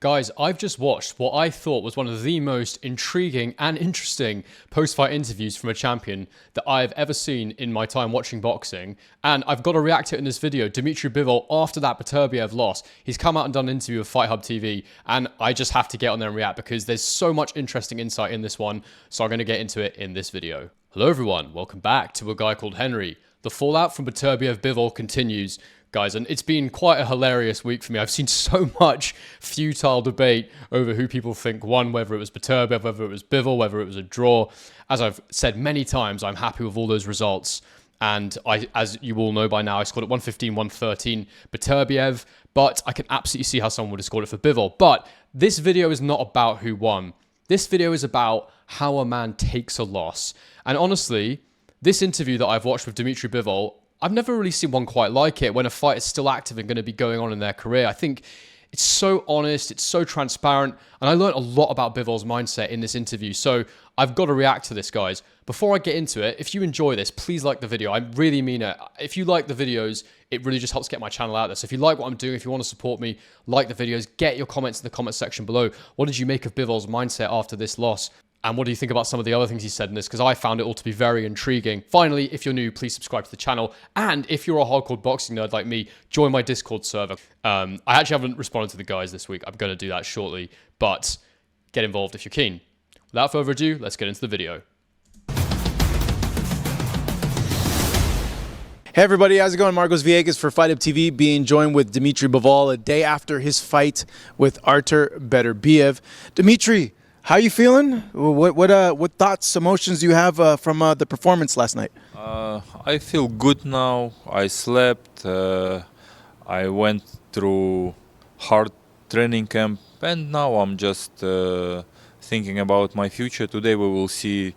Guys, I've just watched what I thought was one of the most intriguing and interesting post-fight interviews from a champion that I've ever seen in my time watching boxing. And I've got to react to it in this video. Dmitry Bivol, after that Beterbiev loss, he's come out and done an interview with Fight Hub TV. And I just have to get on there and react because there's so much interesting insight in this one. So I'm going to get into it in this video. Hello everyone, welcome back to A Guy Called Henry. The fallout from Beterbiev Bivol continues. Guys, and it's been quite a hilarious week for me. I've seen so much futile debate over who people think won, whether it was Beterbiev, whether it was Bivol, whether it was a draw. As I've said many times, I'm happy with all those results. And as you all know by now, I scored at 115, 113 Beterbiev, but I can absolutely see how someone would have scored it for Bivol. But this video is not about who won. This video is about how a man takes a loss. And honestly, this interview that I've watched with Dmitry Bivol, I've never really seen one quite like it when a fight is still active and going to be going on in their career. I think it's so honest, it's so transparent, and I learned a lot about Bivol's mindset in this interview, so I've got to react to this, guys. Before I get into it, if you enjoy this, please like the video. I really mean it. If you like the videos, it really just helps get my channel out there. So if you like what I'm doing, if you want to support me, like the videos, get your comments in the comment section below. What did you make of Bivol's mindset after this loss? And what do you think about some of the other things he said in this? Because I found it all to be very intriguing. Finally, if you're new, please subscribe to the channel. And if you're a hardcore boxing nerd like me, join my Discord server. I actually haven't responded to the guys this week. I'm going to do that shortly. But get involved if you're keen. Without further ado, let's get into the video. Hey everybody, how's it going? Marcos Villegas for Fight Hub TV, being joined with Dmitry Bivol a day after his fight with Artur Beterbiev. Dmitry, how you feeling? What thoughts, emotions do you have from the performance last night? I feel good now. I slept. I went through hard training camp, and now I'm just thinking about my future. Today we will see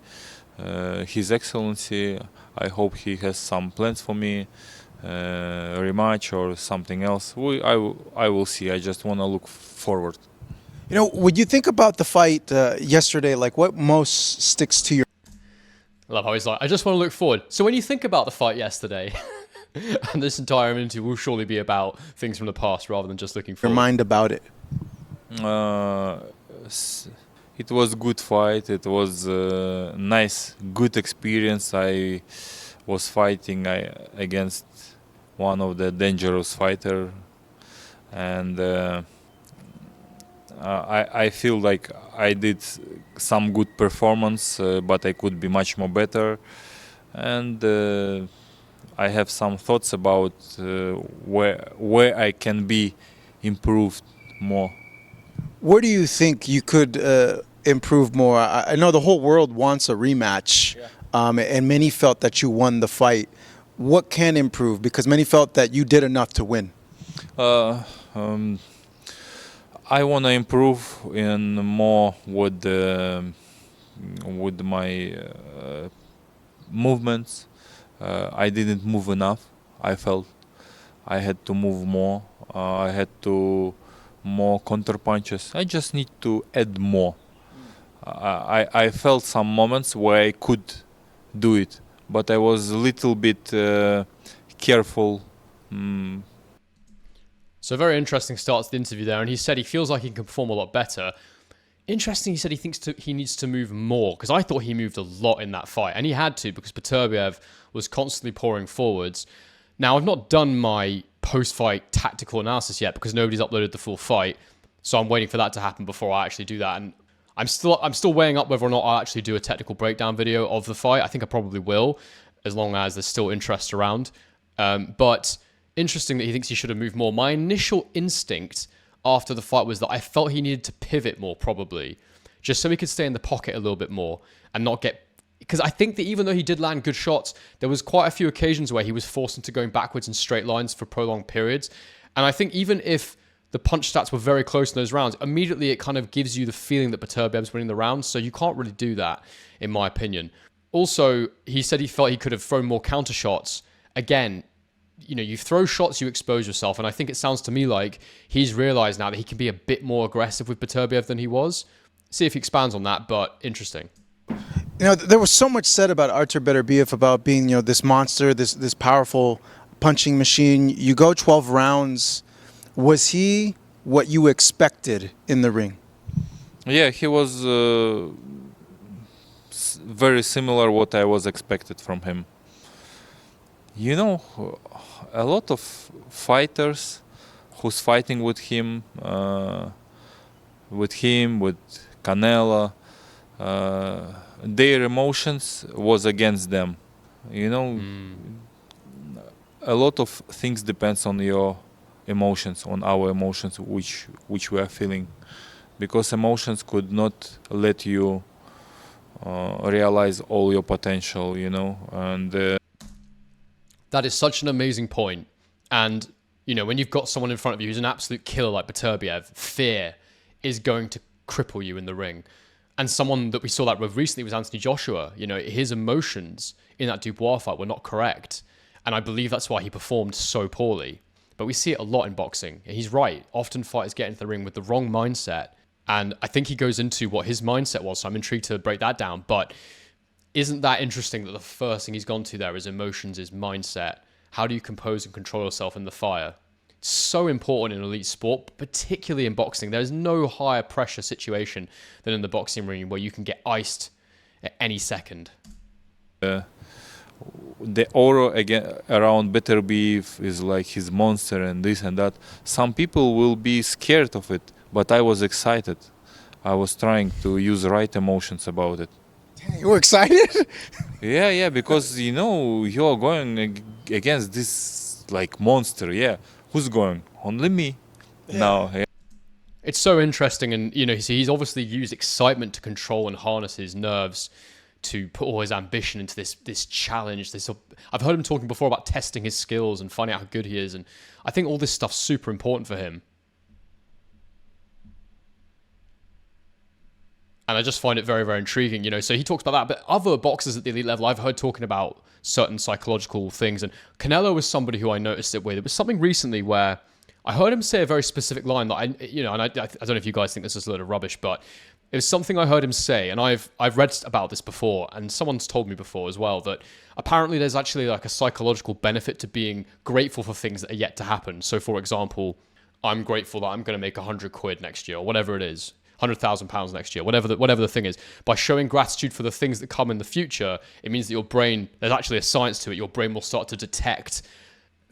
His Excellency. I hope he has some plans for me, rematch or something else. I will see. I just want to look forward. You know, when you think about the fight yesterday, like what most sticks to your... I love how he's like, I just want to look forward. So when you think about the fight yesterday, and this entire interview will surely be about things from the past rather than just looking forward. Your mind about it? It was a good fight. It was a nice, good experience. I was fighting against one of the dangerous fighter, and I feel like I did some good performance, but I could be much more better. And I have some thoughts about where I can be improved more. Where do you think you could improve more? I know the whole world wants a rematch, and many felt that you won the fight. What can improve? Because many felt that you did enough to win. I want to improve in more with my movements. I didn't move enough. I felt I had to move more. I had to more counter punches. I just need to add more. I felt some moments where I could do it, but I was a little bit careful. So very interesting start to the interview there, and he said he feels like he can perform a lot better. Interesting, he said he thinks he needs to move more, because I thought he moved a lot in that fight, and he had to, because Beterbiev was constantly pouring forwards. Now, I've not done my post-fight tactical analysis yet, because nobody's uploaded the full fight, so I'm waiting for that to happen before I actually do that, and I'm still weighing up whether or not I'll actually do a technical breakdown video of the fight. I think I probably will, as long as there's still interest around, but interesting that he thinks he should have moved more. My initial instinct after the fight was that I felt he needed to pivot more, probably, just so he could stay in the pocket a little bit more and not get... Because I think that even though he did land good shots, there was quite a few occasions where he was forced into going backwards in straight lines for prolonged periods. And I think even if the punch stats were very close in those rounds, immediately it kind of gives you the feeling that Beterbiev's winning the rounds, so you can't really do that, in my opinion. Also, he said he felt he could have thrown more counter shots. Again, you know, you throw shots, you expose yourself. And I think it sounds to me like he's realized now that he can be a bit more aggressive with Beterbiev than he was. See if he expands on that, but interesting. You know, there was so much said about Artur Beterbiev about being, you know, this monster, this powerful punching machine. You go 12 rounds. Was he what you expected in the ring? Yeah, he was very similar what I was expected from him. You know, a lot of fighters who's fighting with him, with Canelo, their emotions was against them. You know, a lot of things depends on your emotions, on our emotions, which we are feeling, because emotions could not let you realize all your potential. You know, and That is such an amazing point. And, you know, when you've got someone in front of you who's an absolute killer like Beterbiev, fear is going to cripple you in the ring. And someone that we saw that with recently was Anthony Joshua. You know, his emotions in that Dubois fight were not correct. And I believe that's why he performed so poorly. But we see it a lot in boxing. And he's right. Often fighters get into the ring with the wrong mindset. And I think he goes into what his mindset was. So I'm intrigued to break that down. But isn't that interesting that the first thing he's gone to there is emotions, is mindset? How do you compose and control yourself in the fire? It's so important in elite sport, particularly in boxing. There's no higher pressure situation than in the boxing ring where you can get iced at any second. the aura again around Beterbiev is like his monster and this and that. Some people will be scared of it, but I was excited. I was trying to use the right emotions about it. You were excited? Yeah, because you know you're going against this like monster. Yeah, who's going? Only me. Now. Yeah. It's so interesting, and you know, he's obviously used excitement to control and harness his nerves to put all his ambition into this challenge. I've heard him talking before about testing his skills and finding out how good he is, and I think all this stuff's super important for him. And I just find it very, very intriguing, you know. So he talks about that, but other boxers at the elite level, I've heard talking about certain psychological things. And Canelo was somebody who I noticed it with. It was something recently where I heard him say a very specific line that I don't know if you guys think this is a load of rubbish, but it was something I heard him say, and I've read about this before, and someone's told me before as well, that apparently there's actually like a psychological benefit to being grateful for things that are yet to happen. So, for example, I'm grateful that I'm going to make 100 quid next year, or whatever it is. £100,000 next year, whatever the thing is. By showing gratitude for the things that come in the future, it means that your brain, there's actually a science to it, your brain will start to detect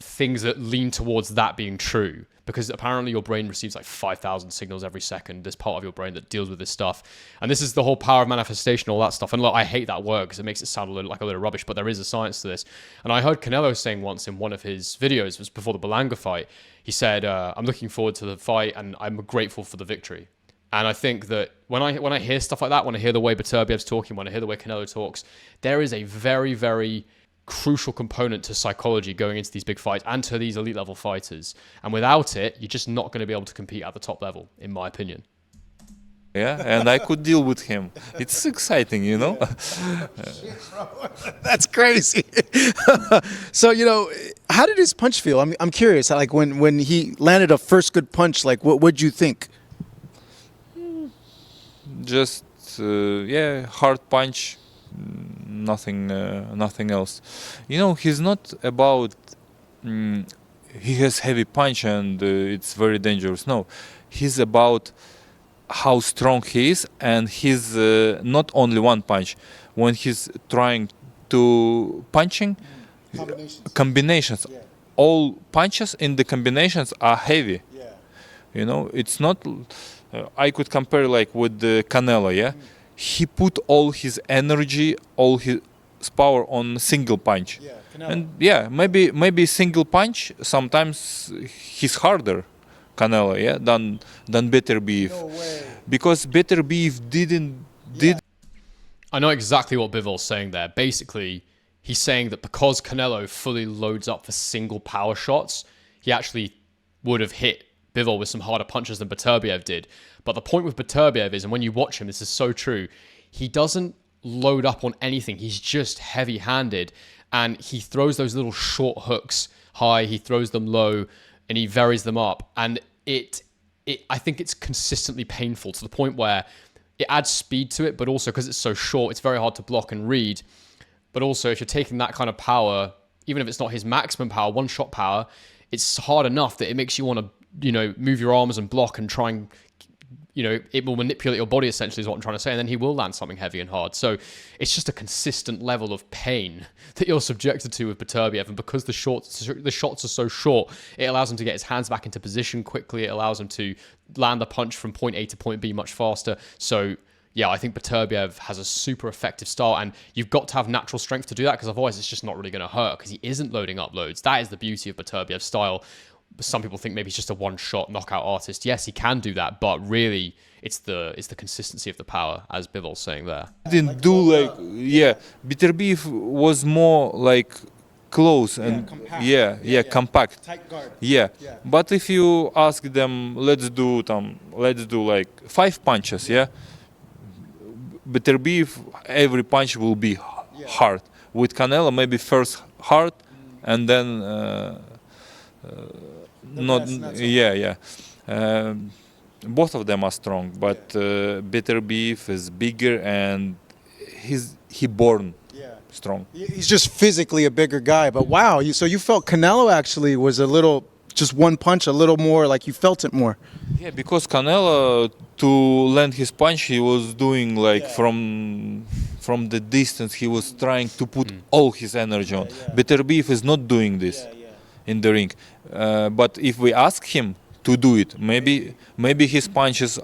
things that lean towards that being true. Because apparently your brain receives like 5,000 signals every second. There's part of your brain that deals with this stuff. And this is the whole power of manifestation, all that stuff. And look, I hate that word because it makes it sound like a load of rubbish, but there is a science to this. And I heard Canelo saying once in one of his videos, it was before the Belanga fight, he said, I'm looking forward to the fight and I'm grateful for the victory. And I think that when I hear stuff like that, when I hear the way Beterbiev's talking, when I hear the way Canelo talks, there is a very, very crucial component to psychology going into these big fights and to these elite level fighters. And without it, you're just not going to be able to compete at the top level, in my opinion. Yeah, and I could deal with him. It's exciting, you know. That's crazy. So, you know, how did his punch feel? I'm curious. Like when he landed a first good punch, like what'd you think? Just hard punch, nothing else. You know, he's not about he has heavy punch and it's very dangerous. No, he's about how strong he is, and he's not only one punch. When he's trying to punching combinations, yeah. All punches in the combinations are heavy. Yeah. You know, it's not. I could compare like with the Canelo, yeah? He put all his energy, all his power on single punch. Yeah, Canelo. And yeah, maybe single punch, sometimes he's harder, Canelo, yeah, than Beterbiev. No way. Because Beterbiev did... I know exactly what Bivol's saying there. Basically, he's saying that because Canelo fully loads up for single power shots, he actually would have hit Bivol with some harder punches than Beterbiev did. But the point with Beterbiev is, and when you watch him, this is so true, he doesn't load up on anything. He's just heavy-handed, and he throws those little short hooks high, he throws them low, and he varies them up. And I think it's consistently painful to the point where it adds speed to it, but also because it's so short, it's very hard to block and read. But also, if you're taking that kind of power, even if it's not his maximum power, one-shot power, it's hard enough that it makes you want to move your arms and block and try and, it will manipulate your body, essentially, is what I'm trying to say. And then he will land something heavy and hard. So it's just a consistent level of pain that you're subjected to with Beterbiev. And because the shots are so short, it allows him to get his hands back into position quickly. It allows him to land the punch from point A to point B much faster. So yeah, I think Beterbiev has a super effective style, and you've got to have natural strength to do that, because otherwise it's just not really going to hurt, because he isn't loading up loads. That is the beauty of Beterbiev's style. Some people think maybe he's just a one-shot knockout artist. Yes, he can do that, but really it's the consistency of the power, as Bivol's saying there. Didn't do Beterbiev was more like close and compact. Tight guard. Yeah. But if you ask them, let's do like 5 punches, Beterbiev, every punch will be hard. With Canelo, maybe first hard and then not so. Both of them are strong, but Beterbiev is bigger and he born strong. He's just physically a bigger guy. But wow, so you felt Canelo actually was a little, just one punch, a little more, like you felt it more. Yeah, because Canelo, to land his punch, he was doing like from the distance, he was trying to put all his energy on. Beterbiev is not doing this in the ring. But if we ask him to do it, maybe his punches.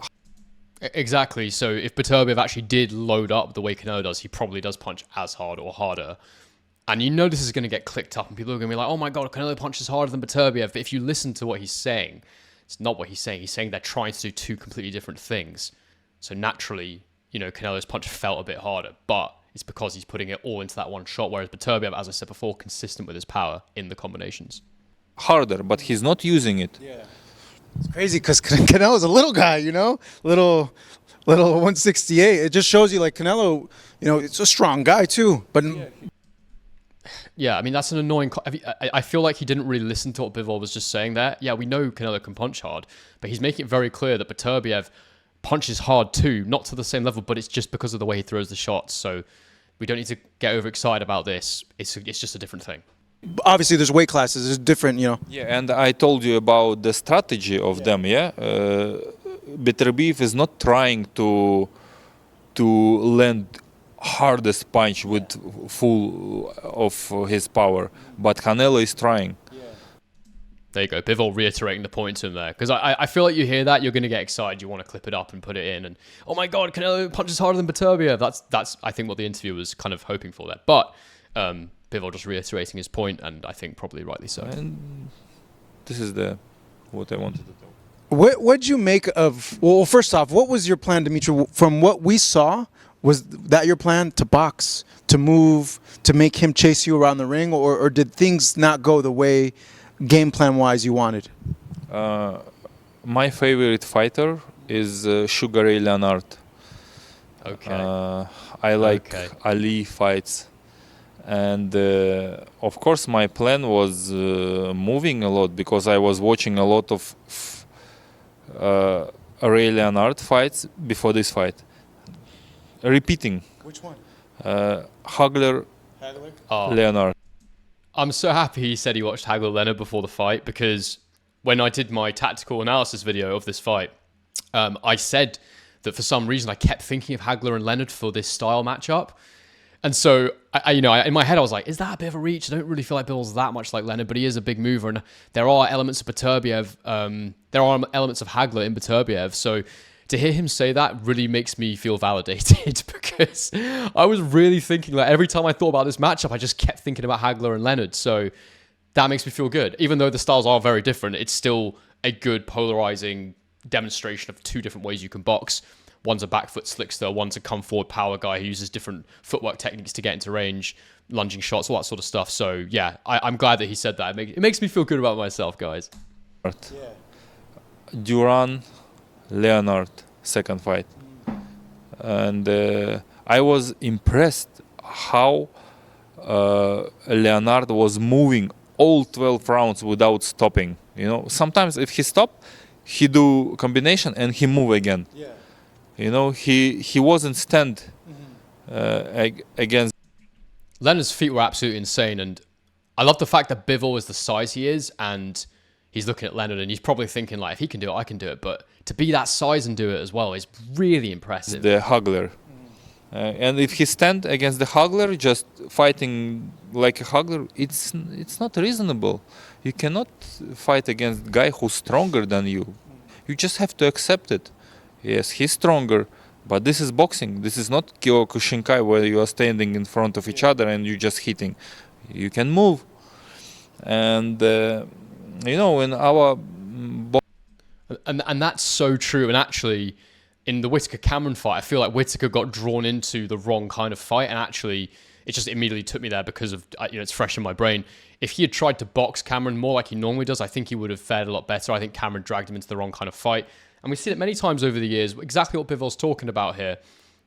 Exactly. So if Beterbiev actually did load up the way Canelo does, he probably does punch as hard or harder. And this is going to get clicked up, and people are going to be like, oh my God, Canelo punches harder than Beterbiev. But if you listen to what he's saying, it's not what he's saying. He's saying they're trying to do two completely different things. So naturally, Canelo's punch felt a bit harder, but it's because he's putting it all into that one shot, whereas Beterbiev, as I said before, consistent with his power in the combinations. Harder, but he's not using it. Yeah. It's crazy because Canelo's a little guy, little 168. It just shows you, like, Canelo, it's a strong guy too. But yeah, I mean, that's an annoying. I feel like he didn't really listen to what Bivol was just saying there. Yeah, we know Canelo can punch hard, but he's making it very clear that Beterbiev punches hard too, not to the same level, but it's just because of the way he throws the shots. So we don't need to get overexcited about this. It's just a different thing. Obviously, there's weight classes. There's different, Yeah, and I told you about the strategy of them. Beterbiev is not trying to land hardest punch with full of his power, but Canelo is trying. There you go, Bivol reiterating the point to him there, because I feel like you hear that, you're going to get excited, you want to clip it up and put it in, and oh my God, Canelo punches harder than Beterbiev. That's I think what the interview was kind of hoping for there, but Bivol just reiterating his point, and I think probably rightly so. And this is what I wanted to tell. What'd you make of? Well, first off, what was your plan, Dmitry? From what we saw, was that your plan, to box, to move, to make him chase you around the ring, or did things not go the way, game plan wise, you wanted? My favorite fighter is Sugar Ray Leonard. Okay. I like Ali fights. And of course my plan was moving a lot, because I was watching a lot of Ray Leonard fights before this fight. Repeating. Which one? Hagler, Leonard. I'm so happy he said he watched Hagler Leonard before the fight, because when I did my tactical analysis video of this fight, I said that for some reason I kept thinking of Hagler and Leonard for this style matchup. And so, in my head, I was like, is that a bit of a reach? I don't really feel like Bivol's that much like Leonard, but he is a big mover. And there are elements of Beterbiev, there are elements of Hagler in Beterbiev. So to hear him say that really makes me feel validated, because I was really thinking, like, every time I thought about this matchup, I just kept thinking about Hagler and Leonard. So that makes me feel good. Even though the styles are very different, it's still a good polarizing demonstration of two different ways you can box. One's a back foot slickster, one's a come forward power guy who uses different footwork techniques to get into range, lunging shots, all that sort of stuff. So yeah, I'm glad that he said that. It makes me feel good about myself, guys. Duran, Leonard, second fight. And I was impressed how Leonard was moving all 12 rounds without stopping. Sometimes if he stopped, he do combination and he move again. He wasn't stand against. Leonard's feet were absolutely insane, and I love the fact that Bivol is the size he is, and he's looking at Leonard and he's probably thinking like, if he can do it, I can do it. But to be that size and do it as well is really impressive. The Hugler. And if he stand against the Hugler, just fighting like a Hugler, it's not reasonable. You cannot fight against a guy who's stronger than you. You just have to accept it. Yes, he's stronger, but this is boxing. This is not Kyokushinkai where you are standing in front of each other and you're just hitting. You can move. And, in our... And that's so true. And actually, in the Whittaker-Cameron fight, I feel like Whittaker got drawn into the wrong kind of fight. And actually, it just immediately took me there because of, it's fresh in my brain. If he had tried to box Cameron more like he normally does, I think he would have fared a lot better. I think Cameron dragged him into the wrong kind of fight. And we've seen it many times over the years, exactly what Bivol's talking about here.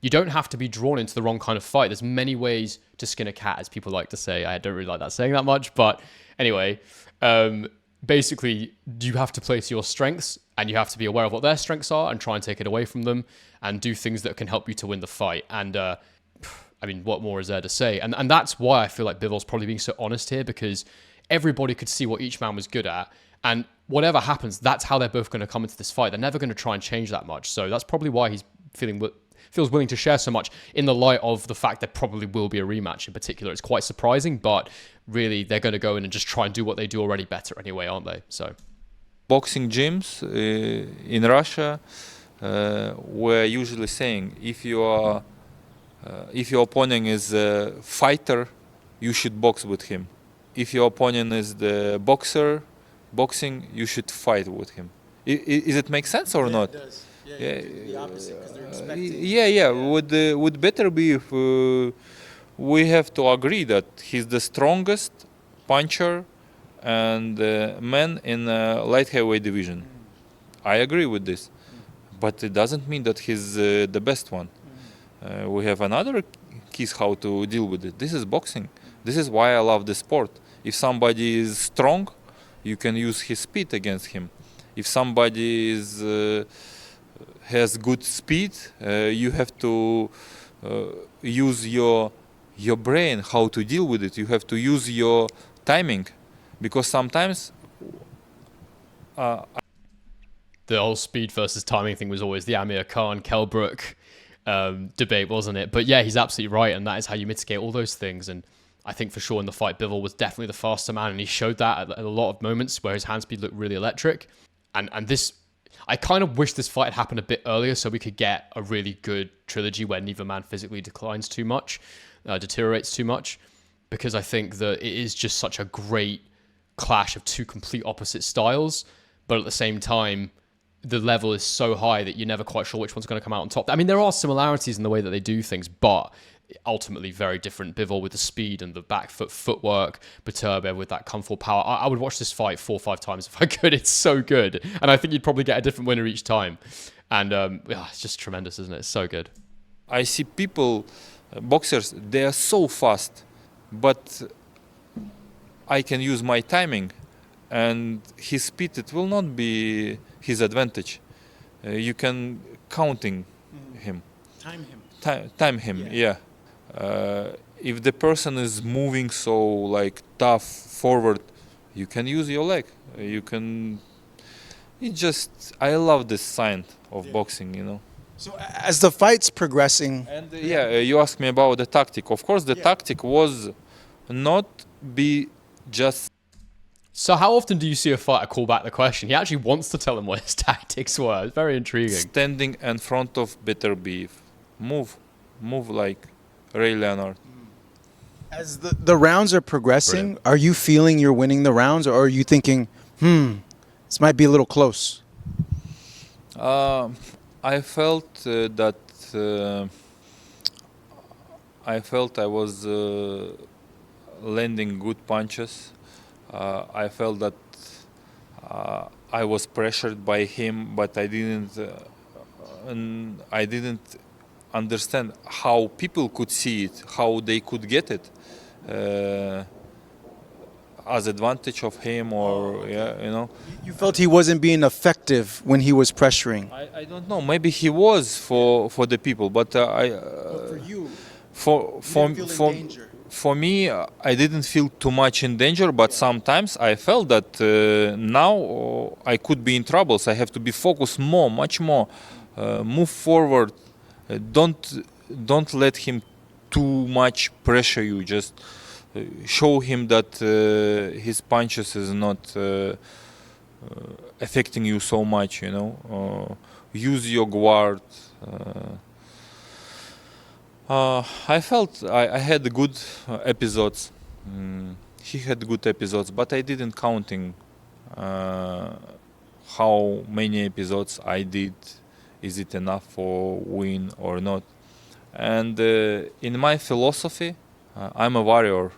You don't have to be drawn into the wrong kind of fight. There's many ways to skin a cat, as people like to say. I don't really like that saying that much. But anyway, basically, you have to play to your strengths and you have to be aware of what their strengths are and try and take it away from them and do things that can help you to win the fight. And what more is there to say? And that's why I feel like Bivol's probably being so honest here, because everybody could see what each man was good at. And whatever happens, that's how they're both going to come into this fight. They're never going to try and change that much. So that's probably why he's feels willing to share so much in the light of the fact there probably will be a rematch in particular. It's quite surprising, but really they're going to go in and just try and do what they do already better anyway, aren't they? So boxing gyms in Russia were usually saying if your opponent is a fighter, you should box with him. If your opponent is the boxing, you should fight with him. Is it make sense or not? It does. Yeah, the opposite because they're expecting. Yeah. With Beterbiev, we have to agree that he's the strongest puncher and man in light heavyweight division. I agree with this, but it doesn't mean that he's the best one. We have another keys how to deal with it. This is boxing. This is why I love the sport. If somebody is strong, you can use his speed against him. If somebody has good speed, you have to use your brain how to deal with it. You have to use your timing, because sometimes the whole speed versus timing thing was always the Amir Khan Kelbrook debate, wasn't it? But yeah, he's absolutely right, and that is how you mitigate all those things. And I think for sure in the fight, Bivol was definitely the faster man, and he showed that at a lot of moments where his hand speed looked really electric. And this, I kind of wish this fight had happened a bit earlier so we could get a really good trilogy where neither man physically declines too much, deteriorates too much, because I think that it is just such a great clash of two complete opposite styles, but at the same time, the level is so high that you're never quite sure which one's going to come out on top. I mean, there are similarities in the way that they do things, but ultimately very different. Bivol with the speed and the back footwork, Beterbiev with that kung fu power. I would watch this fight 4 or 5 times if I could. It's so good. And I think you'd probably get a different winner each time. And it's just tremendous, isn't it? It's so good. I see people, boxers, they are so fast, but I can use my timing, and his speed, it will not be his advantage. You can counting him. Time him. Time him, yeah. If the person is moving so like tough forward, you can use your leg. You can. I love this sign of boxing, So as the fight's progressing, and you asked me about the tactic. Of course, the tactic was not be just. So how often do you see a fighter call back the question? He actually wants to tell him what his tactics were. It's very intriguing. Standing in front of Beterbiev, move like Ray Leonard. as the rounds are progressing, are you feeling you're winning the rounds, or are you thinking, this might be a little close? I felt I was landing good punches. I felt that I was pressured by him, but I didn't understand how people could see it, how they could get it as advantage of him, or You felt he wasn't being effective when he was pressuring. I don't know. Maybe he was for the people, but For you, for you didn't feel in danger. For me, I didn't feel too much in danger, but sometimes I felt that now I could be in troubles. I have to be focused more, much more, move forward. Don't let him too much pressure you. Just show him that his punches is not affecting you so much. Use your guard. I felt I had good episodes. He had good episodes, but I didn't counting how many episodes I did. Is it enough for win or not? And in my philosophy, I'm a warrior,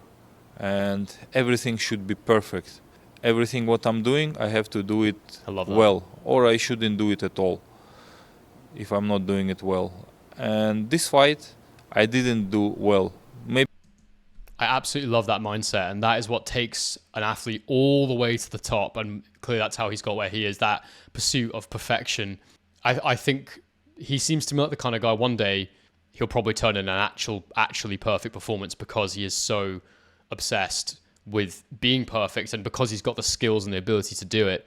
and everything should be perfect. Everything what I'm doing, I have to do it I love that. well, or I shouldn't do it at all if I'm not doing it well. And this fight, I didn't do well. Maybe I absolutely love that mindset, and that is what takes an athlete all the way to the top, and clearly that's how he's got where he is, that pursuit of perfection. I think he seems to me like the kind of guy one day he'll probably turn in an actually perfect performance because he is so obsessed with being perfect and because he's got the skills and the ability to do it.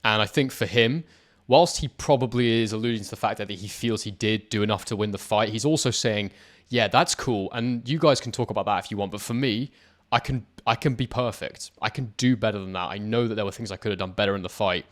And I think for him, whilst he probably is alluding to the fact that he feels he did do enough to win the fight, he's also saying, yeah, that's cool. And you guys can talk about that if you want. But for me, I can be perfect. I can do better than that. I know that there were things I could have done better in the fight.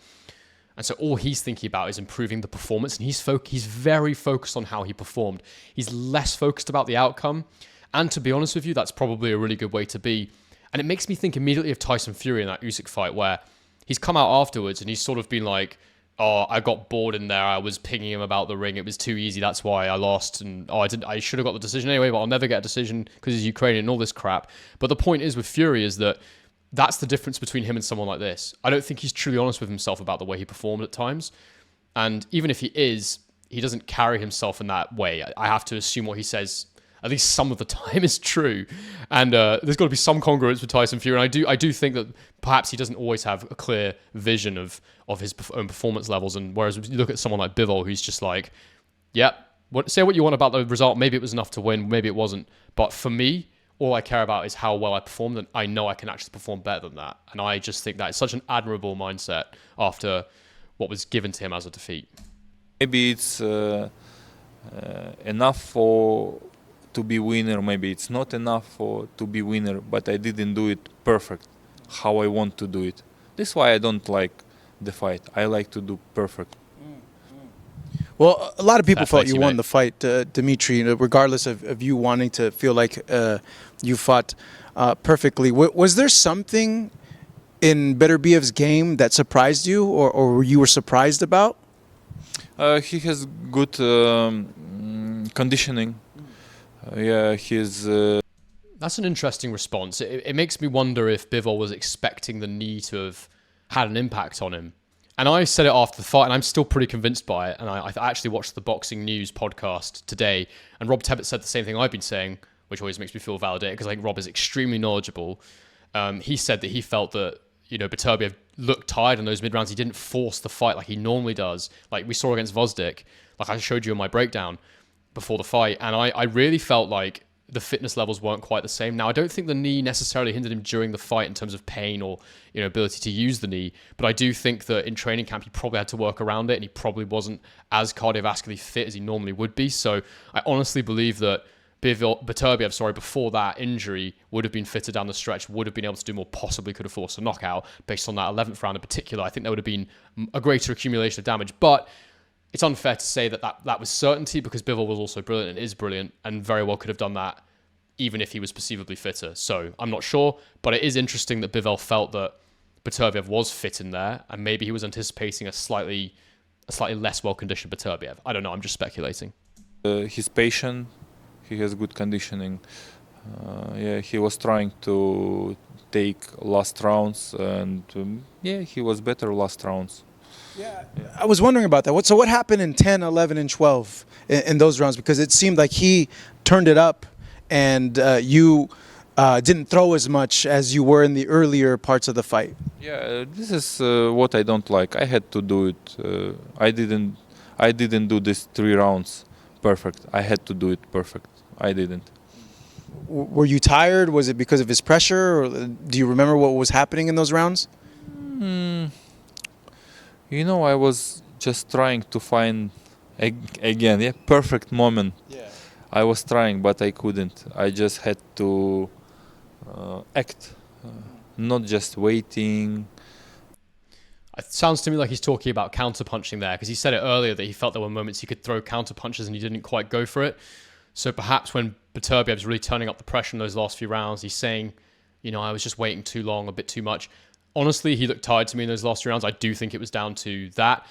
And so all he's thinking about is improving the performance. And he's very focused on how he performed. He's less focused about the outcome. And to be honest with you, that's probably a really good way to be. And it makes me think immediately of Tyson Fury in that Usyk fight where he's come out afterwards and he's sort of been like, oh, I got bored in there. I was pinging him about the ring. It was too easy. That's why I lost. And I should have got the decision anyway, but I'll never get a decision because he's Ukrainian and all this crap. But the point is with Fury is that that's the difference between him and someone like this. I don't think he's truly honest with himself about the way he performed at times. And even if he is, he doesn't carry himself in that way. I have to assume what he says, at least some of the time, is true. And there's got to be some congruence with Tyson Fury. And I do think that perhaps he doesn't always have a clear vision of his own performance levels. And whereas you look at someone like Bivol, who's just like, yeah, say what you want about the result. Maybe it was enough to win. Maybe it wasn't. But for me, all I care about is how well I performed, and I know I can actually perform better than that. And I just think that is such an admirable mindset after what was given to him as a defeat. maybe it's enough to be winner. Maybe it's not enough to be winner. But I didn't do it perfect, how I want to do it. This is why I don't like the fight. I like to do perfect. Well, a lot of people Fair felt play to you you, won mate. the fight, Dmitry, regardless of you wanting to feel like you fought perfectly. Was there something in Beterbiev's game that surprised you or you were surprised about? He has good conditioning. He's That's an interesting response. It makes me wonder if Bivol was expecting the knee to have had an impact on him. And I said it after the fight, and I'm still pretty convinced by it. And I actually watched the Boxing News podcast today, and Rob Tebbett said the same thing I've been saying, which always makes me feel validated because I think Rob is extremely knowledgeable. He said that he felt that Beterbiev looked tired in those mid rounds. He didn't force the fight like he normally does, like we saw against Vosdik, like I showed you in my breakdown before the fight. And I really felt like the fitness levels weren't quite the same. Now, I don't think the knee necessarily hindered him during the fight in terms of pain or ability to use the knee, but I do think that in training camp he probably had to work around it, and he probably wasn't as cardiovascularly fit as he normally would be. So I honestly believe that Beterbiev, before that injury, would have been fitter down the stretch, would have been able to do more, possibly could have forced a knockout based on that 11th round in particular. I think there would have been a greater accumulation of damage, but it's unfair to say that was certainty because Bivol was also brilliant and is brilliant and very well could have done that even if he was perceivably fitter. So I'm not sure, but it is interesting that Bivol felt that Beterbiev was fit in there and maybe he was anticipating a slightly less well-conditioned Beterbiev. I don't know, I'm just speculating. he's patient. He has good conditioning. He was trying to take last rounds, and he was better last rounds. Yeah, I was wondering about that. So what happened in 10, 11, and 12 in those rounds? Because it seemed like he turned it up and you didn't throw as much as you were in the earlier parts of the fight. Yeah, this is what I don't like. I had to do it. I didn't do this 3 rounds perfect. I had to do it perfect. I didn't. Were you tired? Was it because of his pressure? Or do you remember what was happening in those rounds? You know, I was just trying to find again, yeah, perfect moment. Yeah. I was trying, but I couldn't. I just had to act, not just waiting. It sounds to me like he's talking about counterpunching there, because he said it earlier that he felt there were moments he could throw counterpunches and he didn't quite go for it. So perhaps when Beterbiev's really turning up the pressure in those last few rounds, he's saying, you know, I was just waiting too long, a bit too much. Honestly, he looked tired to me in those last 3 rounds. I do think it was down to that.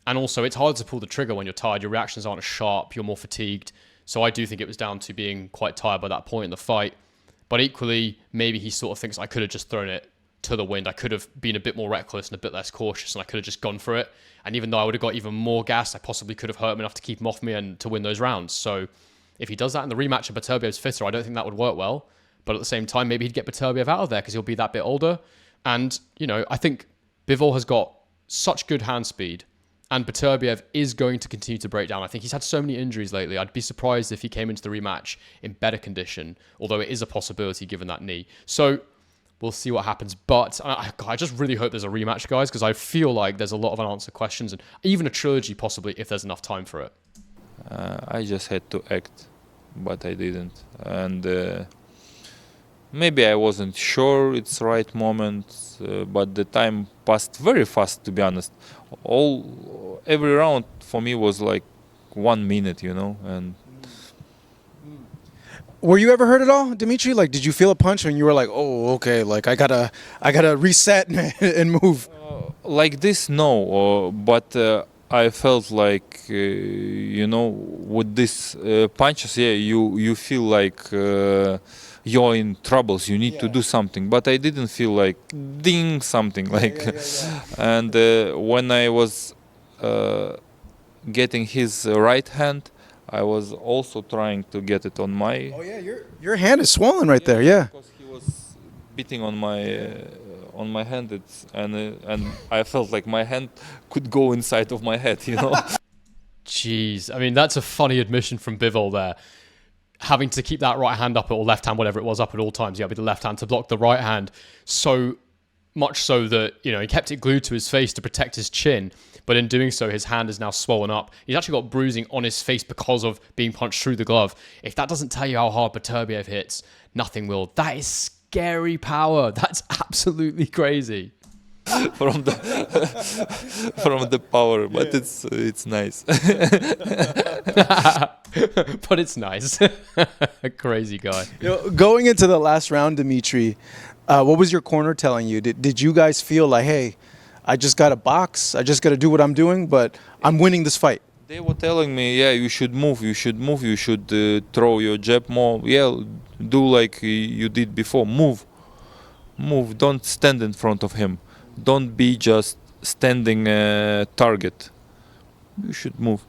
And also, it's hard to pull the trigger when you're tired. Your reactions aren't as sharp. You're more fatigued. So I do think it was down to being quite tired by that point in the fight. But equally, maybe he sort of thinks I could have just thrown it to the wind. I could have been a bit more reckless and a bit less cautious, and I could have just gone for it. And even though I would have got even more gas, I possibly could have hurt him enough to keep him off me and to win those rounds. So if he does that in the rematch of Beterbiev's fitter, I don't think that would work well. But at the same time, maybe he'd get Beterbiev out of there because he'll be that bit older. And, you know, I think Bivol has got such good hand speed, and Beterbiev is going to continue to break down. I think he's had so many injuries lately. I'd be surprised if he came into the rematch in better condition, although it is a possibility given that knee. So we'll see what happens. But I just really hope there's a rematch, guys, because I feel like there's a lot of unanswered questions, and even a trilogy possibly if there's enough time for it. I just had to act, but I didn't. And maybe I wasn't sure it's the right moment, but the time passed very fast, to be honest. Every round for me was like 1 minute, you know. And Were you ever hurt at all, Dmitry? Like, did you feel a punch and you were like, "Oh, okay, like I gotta reset and move"? like this, no. But I felt like, you know, with these punches, yeah, you feel like you're in troubles. You need to do something. But I didn't feel like ding something like. And when I was getting his right hand, I was also trying to get it on my. Oh yeah, your hand is swollen right there. Yeah. Because he was beating on my hand, and I felt like my hand could go inside of my head, you know. Jeez. I mean, that's a funny admission from Bivol there. Having to keep that right hand up or left hand, whatever it was, up at all times. Yeah, with the left hand to block the right hand. So much so that, you know, he kept it glued to his face to protect his chin. But in doing so, his hand is now swollen up. He's actually got bruising on his face because of being punched through the glove. If that doesn't tell you how hard Beterbiev hits, nothing will. That is scary power. That's absolutely crazy. from the power, but it's nice. But it's nice. Crazy guy. You know, going into the last round, Dmitry, what was your corner telling you? Did you guys feel like, hey, I just got to box, I just got to do what I'm doing, but I'm winning this fight? They were telling me, yeah, you should move, you should throw your jab more. Yeah, do like you did before. Move. Don't stand in front of him. Don't be just standing target. You should move.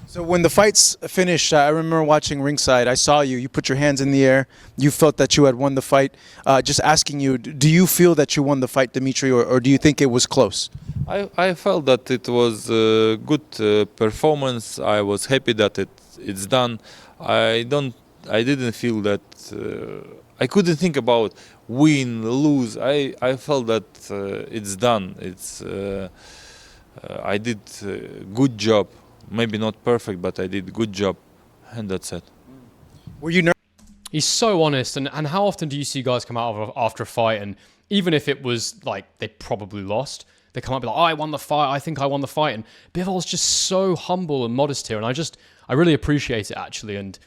So when the fights finished, I remember watching ringside. I saw you. You put your hands in the air. You felt that you had won the fight. Just asking you, do you feel that you won the fight, Dmitry, or do you think it was close? I felt that it was a good performance. I was happy that it's done. I didn't feel that. I couldn't think about win, lose. I felt that it's done. I did a good job. Maybe not perfect, but I did a good job, and that's it. Were you nervous? He's so honest, and how often do you see guys come out after a fight, and even if it was like they probably lost, they come up and be like, oh, I won the fight, I think I won the fight, and Bivol's just so humble and modest here, and I really appreciate it, actually, and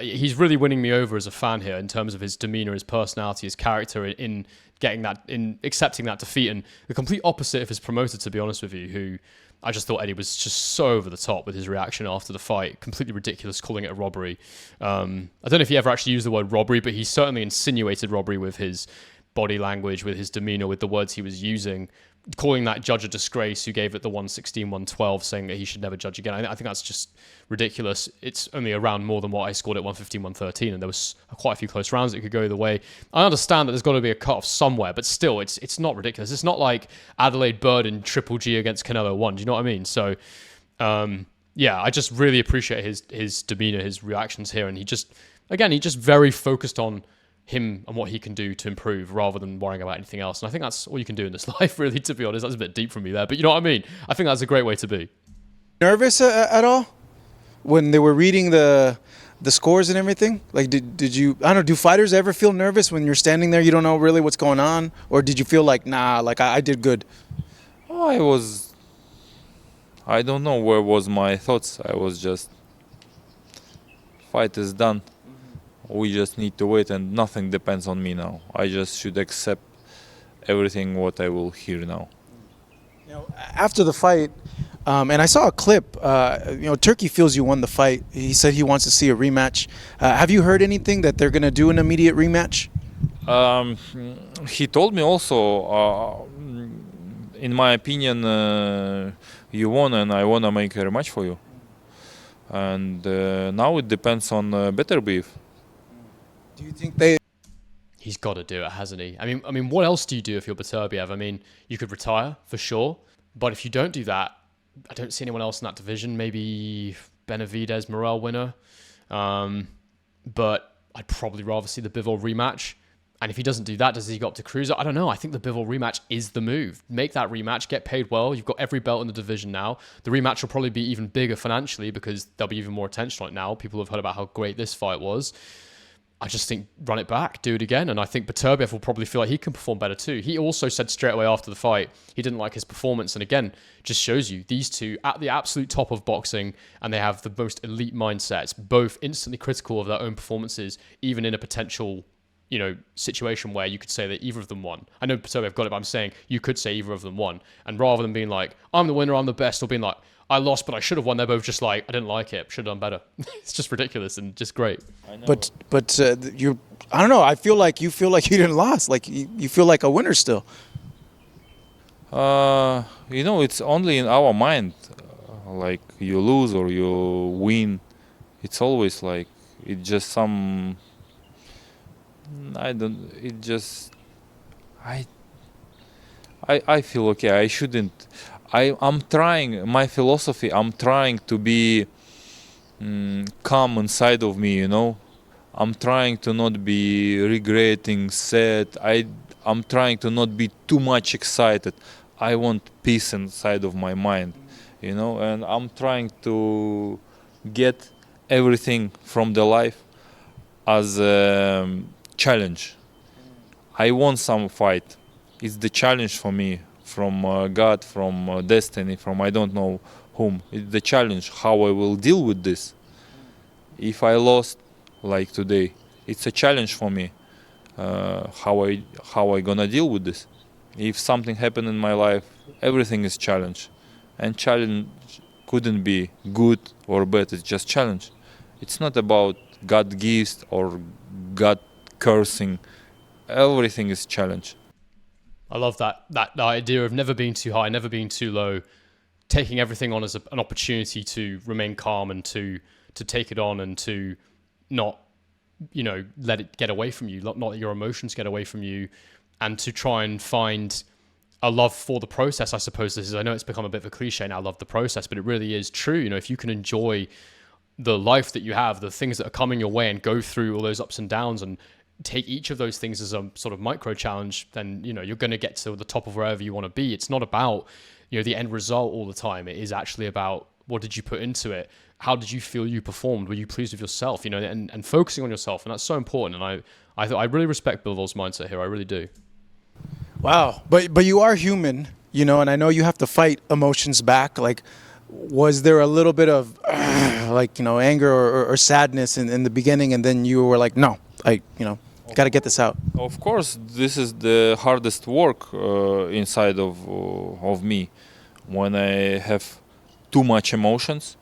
he's really winning me over as a fan here in terms of his demeanor, his personality, his character in getting that, in accepting that defeat, and the complete opposite of his promoter, to be honest with you, who I just thought Eddie was just so over the top with his reaction after the fight. Completely ridiculous, calling it a robbery. I don't know if he ever actually used the word robbery, but he certainly insinuated robbery with his body language, with his demeanor, with the words he was using, calling that judge a disgrace who gave it the 116, 112, saying that he should never judge again. I think that's just ridiculous. It's only a round more than what I scored at 115, 113, and there was quite a few close rounds that could go either way. I understand that there's got to be a cut-off somewhere, but still, it's not ridiculous. It's not like Adelaide Bird in Triple G against Canelo 1. Do you know what I mean? So, yeah, I just really appreciate his demeanor, his reactions here, and he just very focused on him and what he can do to improve rather than worrying about anything else. And I think that's all you can do in this life, really, to be honest. That's a bit deep from me there, but you know what I mean? I think that's a great way to be. Nervous at all when they were reading the scores and everything? Like, did you, I don't know, do fighters ever feel nervous when you're standing there, you don't know really what's going on? Or did you feel like, nah, like I did good? I don't know where was my thoughts. I was just, fight is done. We just need to wait, and nothing depends on me now. I just should accept everything what I will hear now. You know, after the fight, and I saw a clip, Turkey feels you won the fight. He said he wants to see a rematch. Have you heard anything that they're going to do an immediate rematch? He told me also, in my opinion, you won and I want to make a rematch for you. And now it depends on Beterbiev. Do you think He's got to do it, hasn't he? I mean, what else do you do if you're Beterbiev? I mean, you could retire for sure, but if you don't do that, I don't see anyone else in that division. Maybe Benavidez, Morel winner, but I'd probably rather see the Bivol rematch. And if he doesn't do that, does he go up to Cruiser? I don't know. I think the Bivol rematch is the move. Make that rematch, get paid well. You've got every belt in the division now. The rematch will probably be even bigger financially because there'll be even more attention on it now. People have heard about how great this fight was. I just think run it back, do it again. And I think Beterbiev will probably feel like he can perform better too. He also said straight away after the fight, he didn't like his performance. And again, just shows you these two at the absolute top of boxing, and they have the most elite mindsets, both instantly critical of their own performances, even in a potential, situation where you could say that either of them won. I know Beterbiev got it, but I'm saying you could say either of them won. And rather than being like, I'm the winner, I'm the best, or being like, I lost, but I should have won. They're both just like, I didn't like it. Should have done better. It's just ridiculous and just great. But you, I don't know. I feel like you didn't lose. Like you feel like a winner still. It's only in our mind. Like you lose or you win. It's always like it's just some. I don't. It just. I feel okay. I shouldn't. I'm trying, my philosophy, I'm trying to be calm inside of me, I'm trying to not be regretting, sad. I'm trying to not be too much excited. I want peace inside of my mind, and I'm trying to get everything from the life as a challenge. I want some fight. It's the challenge for me. From God, from destiny, from I don't know whom. It's the challenge, how I will deal with this. If I lost, like today, it's a challenge for me, how I gonna deal with this. If something happened in my life, everything is challenge. And challenge couldn't be good or bad, it's just challenge. It's not about God gives or God cursing. Everything is challenge. I love that idea of never being too high, never being too low, taking everything on as an opportunity to remain calm and to take it on and to not, let it get away from you, not let your emotions get away from you, and to try and find a love for the process. I suppose this is, I know it's become a bit of a cliche now, love the process, but it really is true. If you can enjoy the life that you have, the things that are coming your way and go through all those ups and downs and take each of those things as a sort of micro challenge, then you're going to get to the top of wherever you want to be. It's not about the end result all the time. It is actually about what did you put into it, how did you feel you performed, were you pleased with yourself, and focusing on yourself, and that's so important. And I really respect Bivol's mindset here. I really do. Wow, but you are human, and I know you have to fight emotions back. Like, was there a little bit of anger or sadness in the beginning, and then you were like, no, got to get this out? Of course, this is the hardest work inside of me. When I have too much emotions,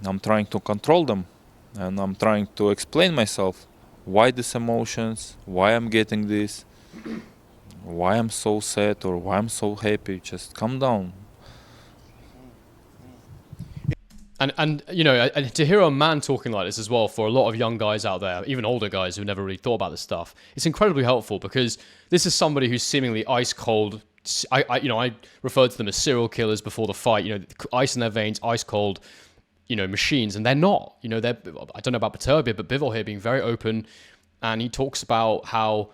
I'm trying to control them, and I'm trying to explain myself why these emotions, why I'm getting this, why I'm so sad or why I'm so happy. Just calm down. And to hear a man talking like this as well, for a lot of young guys out there, even older guys who never really thought about this stuff, it's incredibly helpful because this is somebody who's seemingly ice cold. I referred to them as serial killers before the fight. Ice in their veins, ice cold, machines, and they're not. I don't know about Beterbiev, but Bivol here being very open, and he talks about how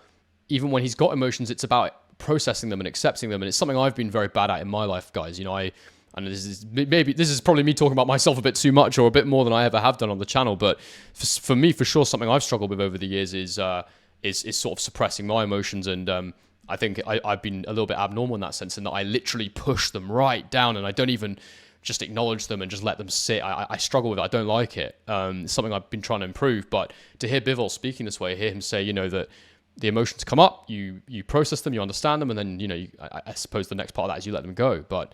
even when he's got emotions, it's about processing them and accepting them, and it's something I've been very bad at in my life, guys. And this is probably me talking about myself a bit too much, or a bit more than I ever have done on the channel. But for me, for sure, something I've struggled with over the years is sort of suppressing my emotions, and I think I've been a little bit abnormal in that sense, in that I literally push them right down, and I don't even just acknowledge them and just let them sit. I struggle with it. I don't like it. It's something I've been trying to improve. But to hear Bivol speaking this way, hear him say, that the emotions come up, you process them, you understand them, and then I suppose the next part of that is you let them go. But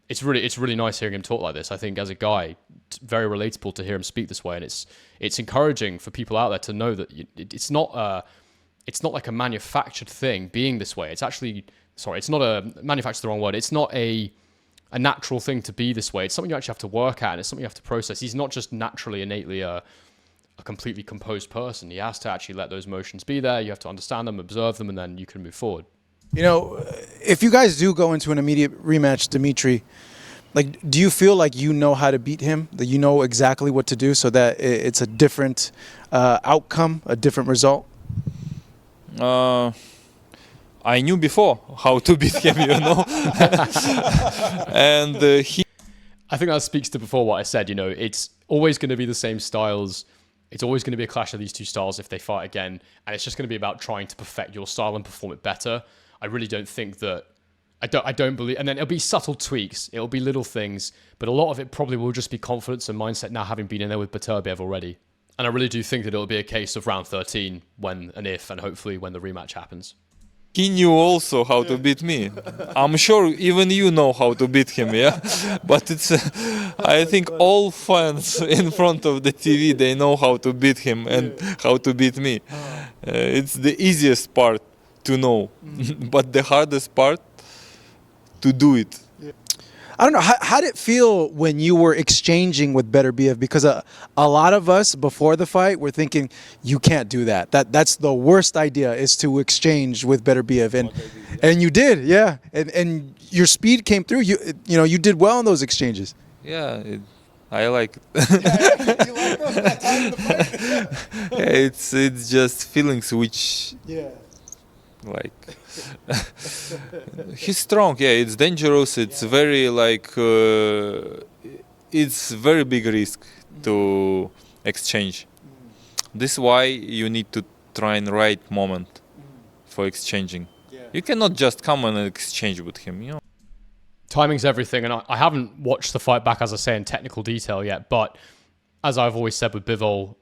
it's really nice hearing him talk like this. I think as a guy, it's very relatable to hear him speak this way, and it's encouraging for people out there to know that it's not like a manufactured thing being this way. It's actually, sorry, it's not a manufactured, the wrong word. It's not a natural thing to be this way. It's something you actually have to work at, and it's something you have to process. He's not just naturally, innately a completely composed person. He has to actually let those emotions be there. You have to understand them, observe them, and then you can move forward. If you guys do go into an immediate rematch, Dmitry, do you feel like you know how to beat him, that you know exactly what to do so that it's a different outcome, a different result? I knew before how to beat him, and I think that speaks to before what I said. It's always going to be the same styles. It's always going to be a clash of these two styles if they fight again, and it's just going to be about trying to perfect your style and perform it better. I really don't think that. I don't believe, and then it'll be subtle tweaks. It'll be little things, but a lot of it probably will just be confidence and mindset. Now having been in there with Beterbiev already, and I really do think that it'll be a case of round 13 when and if, and hopefully when the rematch happens. he knew also how to beat me. I'm sure even you know how to beat him, yeah? But I think all fans in front of the TV, they know how to beat him and how to beat me. It's the easiest part to know, but the hardest part to do it. I don't know. How did it feel when you were exchanging with Beterbiev? Because a lot of us before the fight were thinking, you can't do that. That's the worst idea, is to exchange with Beterbiev. And you did, yeah. And your speed came through. You did well in those exchanges. Yeah, I like it. You like those that time in the fight? Yeah, it's just feelings which... Yeah. Like he's strong, yeah, it's dangerous, it's very it's very big risk to exchange. This is why you need to try and right moment for exchanging. You cannot just come and exchange with him, Timing's everything, and I haven't watched the fight back, as I say, in technical detail yet, but as I've always said with Bivol,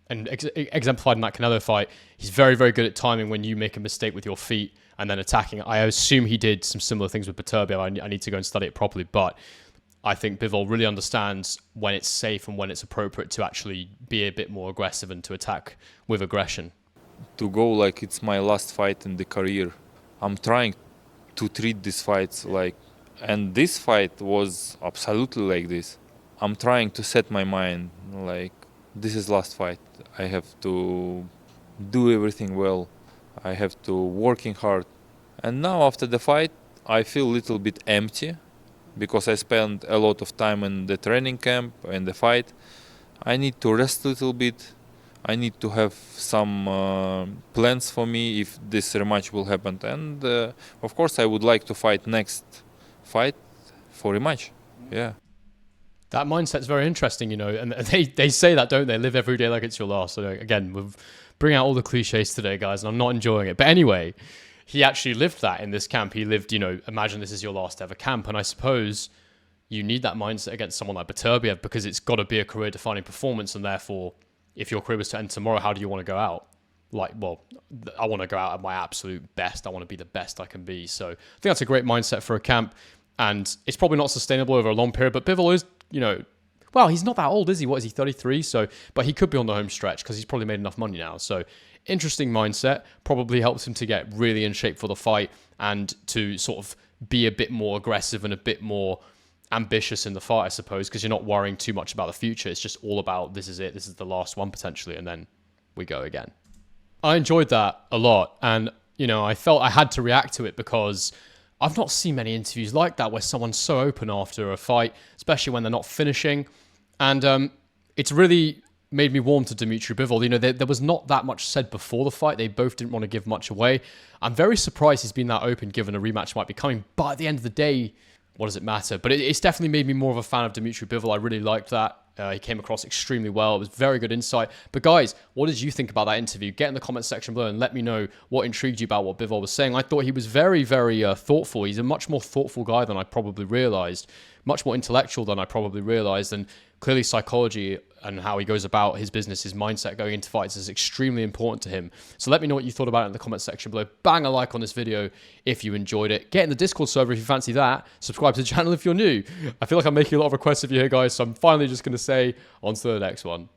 and exemplified in that Canelo fight, he's very, very good at timing when you make a mistake with your feet and then attacking. I assume he did some similar things with Beterbiev. I need to go and study it properly, but I think Bivol really understands when it's safe and when it's appropriate to actually be a bit more aggressive and to attack with aggression. To go like it's my last fight in the career, I'm trying to treat these fights and this fight was absolutely like this. I'm trying to set my mind this is last fight. I have to do everything well. I have to working hard. And now after the fight, I feel a little bit empty because I spent a lot of time in the training camp and the fight. I need to rest a little bit. I need to have some plans for me if this rematch will happen. And of course, I would like to fight next fight for rematch. Yeah. That mindset's very interesting, and they say that, don't they? Live every day like it's your last. So again, we're bringing out all the cliches today, guys, and I'm not enjoying it. But anyway, he actually lived that in this camp. He lived, imagine this is your last ever camp. And I suppose you need that mindset against someone like Beterbiev because it's got to be a career-defining performance. And therefore, if your career was to end tomorrow, how do you want to go out? I want to go out at my absolute best. I want to be the best I can be. So I think that's a great mindset for a camp. And it's probably not sustainable over a long period, but Bivol is, well, he's not that old, is he? What is he, 33? So, but he could be on the home stretch because he's probably made enough money now. So interesting mindset, probably helps him to get really in shape for the fight and to sort of be a bit more aggressive and a bit more ambitious in the fight, I suppose, because you're not worrying too much about the future. It's just all about, this is it, this is the last one potentially, and then we go again. I enjoyed that a lot. And, I felt I had to react to it because I've not seen many interviews like that where someone's so open after a fight, especially when they're not finishing. And it's really made me warm to Dmitry Bivol. You know, there was not that much said before the fight. They both didn't want to give much away. I'm very surprised he's been that open, given a rematch might be coming. But at the end of the day, what does it matter? But it's definitely made me more of a fan of Dmitry Bivol. I really liked that. He came across extremely well. It was very good insight. But guys, what did you think about that interview? Get in the comment section below and let me know what intrigued you about what Bivol was saying. I thought he was very, very thoughtful. He's a much more thoughtful guy than I probably realized. Much more intellectual than I probably realized. And clearly psychology and how he goes about his business, his mindset going into fights is extremely important to him. So let me know what you thought about it in the comment section below. Bang a like on this video if you enjoyed it. Get in the Discord server if you fancy that. Subscribe to the channel if you're new. I feel like I'm making a lot of requests of you here, guys, so I'm finally just going to say on to the next one.